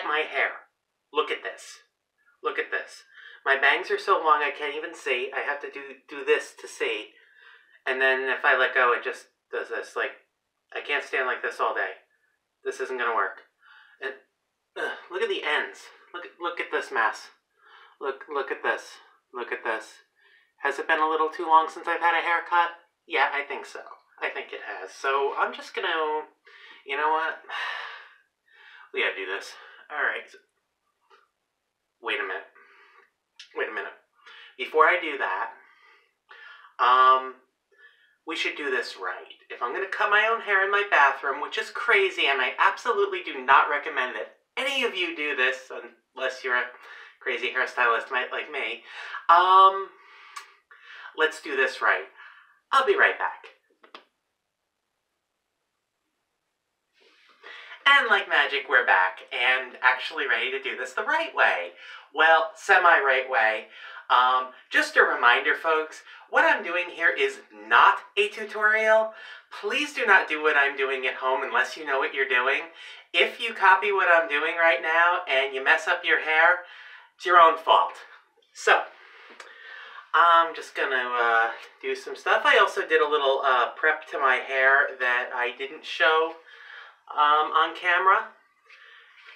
my hair. Look at this. Look at this. My bangs are so long I can't even see. I have to do this to see. And then if I let go, it just does this. Like, I can't stand like this all day. This isn't going to work. And, look at the ends. Look at this mess. Look at this. Look at this. Has it been a little too long since I've had a haircut? Yeah, I think so. I think it has. So I'm just going to, you know what? We got to do this. All right. Wait a minute. Wait a minute. Before I do that, we should do this right. If I'm going to cut my own hair in my bathroom, which is crazy, and I absolutely do not recommend that any of you do this, unless you're a crazy hairstylist like me, let's do this right. I'll be right back. And like magic, we're back, and actually ready to do this the right way. Well, semi-right way. Just a reminder, folks, what I'm doing here is not a tutorial. Please do not do what I'm doing at home unless you know what you're doing. If you copy what I'm doing right now and you mess up your hair, it's your own fault. So, I'm just gonna do some stuff. I also did a little prep to my hair that I didn't show on camera,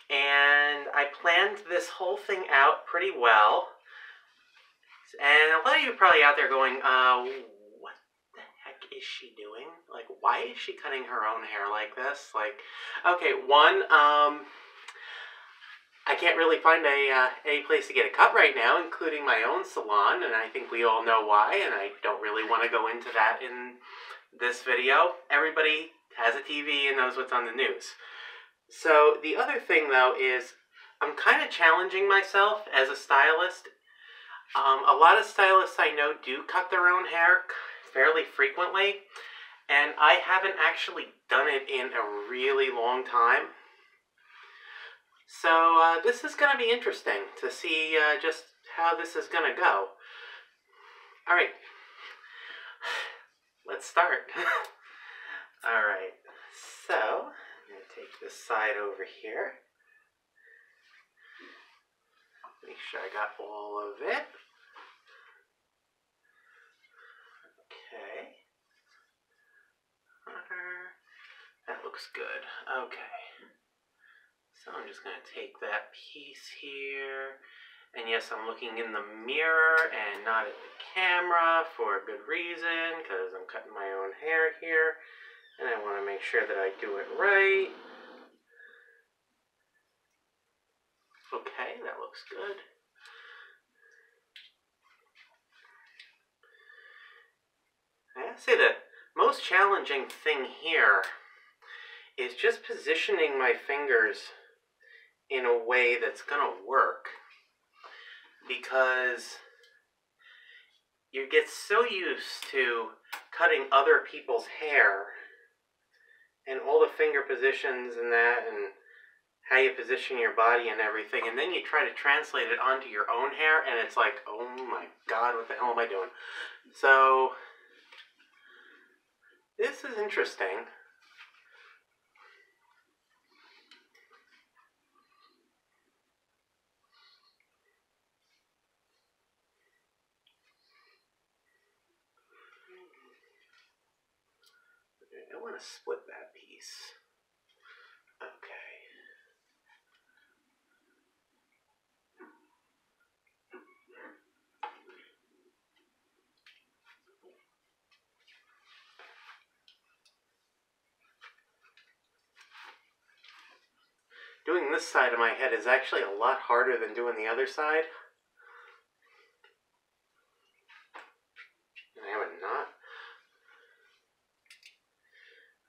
and I planned this whole thing out pretty well. And a lot of you are probably out there going, what the heck is she doing? Like, why is she cutting her own hair like this? Like, okay, one, I can't really find any place to get a cut right now, including my own salon, and I think we all know why, and I don't really want to go into that in this video. Everybody has a TV and knows what's on the news. So the other thing, though, is I'm kind of challenging myself as a stylist. A lot of stylists I know do cut their own hair fairly frequently, and I haven't actually done it in a really long time. So this is going to be interesting to see just how this is going to go. All right, let's start. All right, so I'm going to take this side over here. Make sure I got all of it. Okay. That looks good. Okay. So I'm just going to take that piece here. And yes, I'm looking in the mirror and not at the camera for a good reason, because I'm cutting my own hair here. And I want to make sure that I do it right. Okay, that looks good. I have to say the most challenging thing here is just positioning my fingers in a way that's going to work. Because you get so used to cutting other people's hair and all the finger positions and that, and how you position your body and everything, and then you try to translate it onto your own hair, and it's like, oh my God, what the hell am I doing? So this is interesting. I want to split that piece. Okay. Doing this side of my head is actually a lot harder than doing the other side. And I have a knot.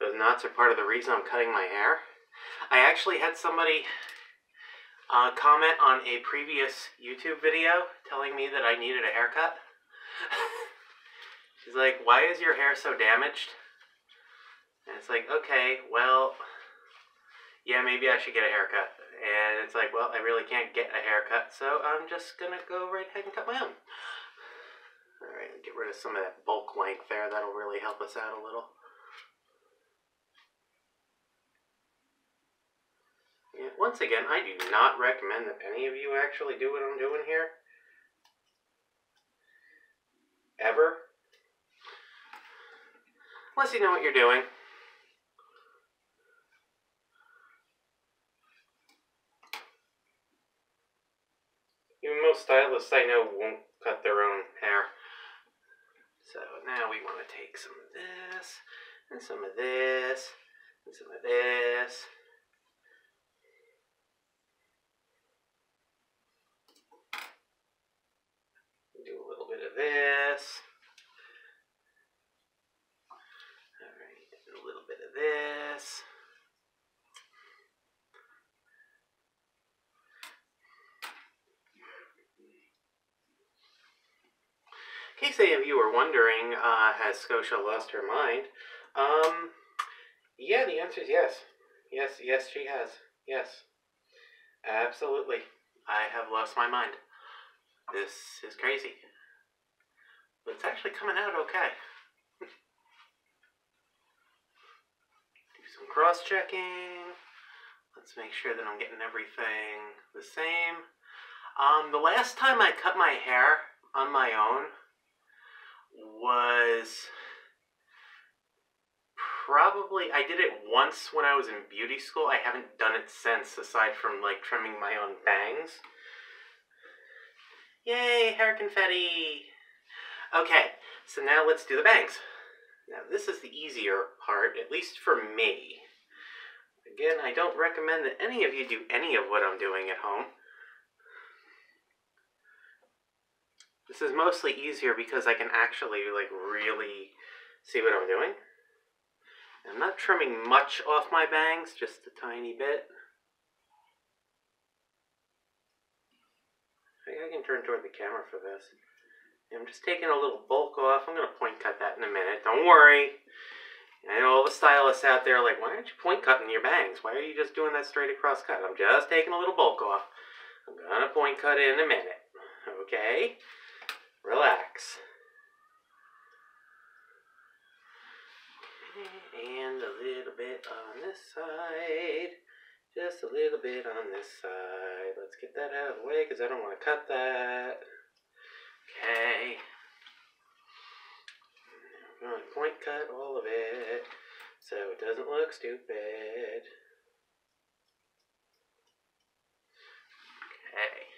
Those knots are part of the reason I'm cutting my hair. I actually had somebody comment on a previous YouTube video telling me that I needed a haircut. She's like, why is your hair so damaged? And it's like, okay, well, yeah, maybe I should get a haircut. And it's like, well, I really can't get a haircut, so I'm just going to go right ahead and cut my own. Alright, get rid of some of that bulk length there. That'll really help us out a little. Yeah, Once again, I do not recommend that any of you actually do what I'm doing here. Ever. Unless you know what you're doing. Even most stylists I know won't cut their own hair. So now we want to take some of this, and some of this, and some of this. Do a little bit of this. Alright, a little bit of this. In case any of you are wondering, has Scotia lost her mind? Yeah, the answer is yes. Yes, she has. Yes. Absolutely. I have lost my mind. This is crazy. But it's actually coming out okay. Do some cross-checking. Let's make sure that I'm getting everything the same. The last time I cut my hair on my own was probably, I did it once when I was in beauty school. I haven't done it since, aside from like trimming my own bangs. Yay, hair confetti! Okay, so now let's do the bangs. Now this is the easier part, at least for me. Again, I don't recommend that any of you do any of what I'm doing at home. This is mostly easier because I can actually like really see what I'm doing. I'm not trimming much off my bangs, just a tiny bit. I think I can turn toward the camera for this. I'm just taking a little bulk off. I'm going to point cut that in a minute. Don't worry. I know all the stylists out there are like, why aren't you point cutting your bangs? Why are you just doing that straight across cut? I'm just taking a little bulk off. I'm going to point cut it in a minute. Okay? Relax. And a little bit on this side. Just a little bit on this side. Let's get that out of the way because I don't want to cut that. Okay. I'm going to point cut all of it so it doesn't look stupid. Okay.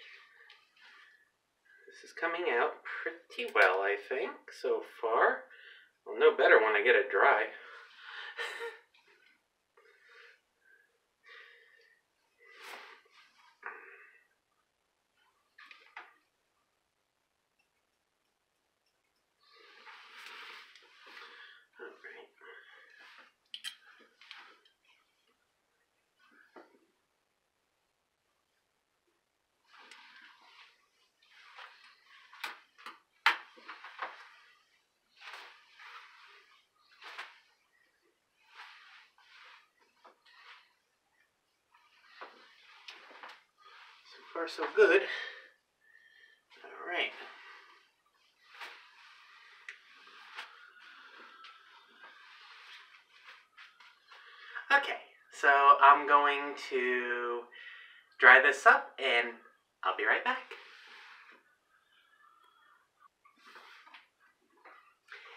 This is coming out pretty well, I think, so far. I'll know better when I get it dry. So far, so good. All right. Okay, so I'm going to dry this up and I'll be right back.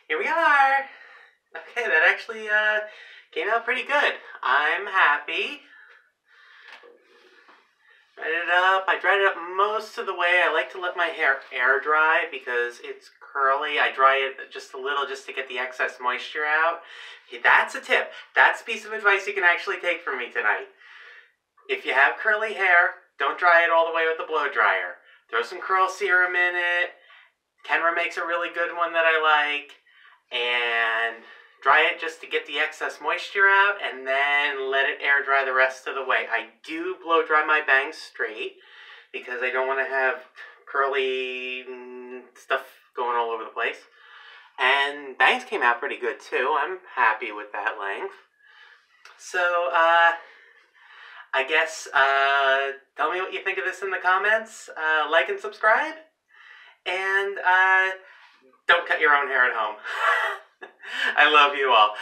Here we are. Okay, that actually came out pretty good. I'm happy. Dried it up. I dried it up most of the way. I like to let my hair air dry because it's curly. I dry it just a little just to get the excess moisture out. That's a tip. That's a piece of advice you can actually take from me tonight. If you have curly hair, don't dry it all the way with the blow dryer. Throw some curl serum in it. Kenra makes a really good one that I like. And dry it just to get the excess moisture out, and then let it air dry the rest of the way. I do blow dry my bangs straight because I don't want to have curly stuff going all over the place. And bangs came out pretty good too. I'm happy with that length. So, I guess, tell me what you think of this in the comments. Like and subscribe. And, don't cut your own hair at home. I love you all.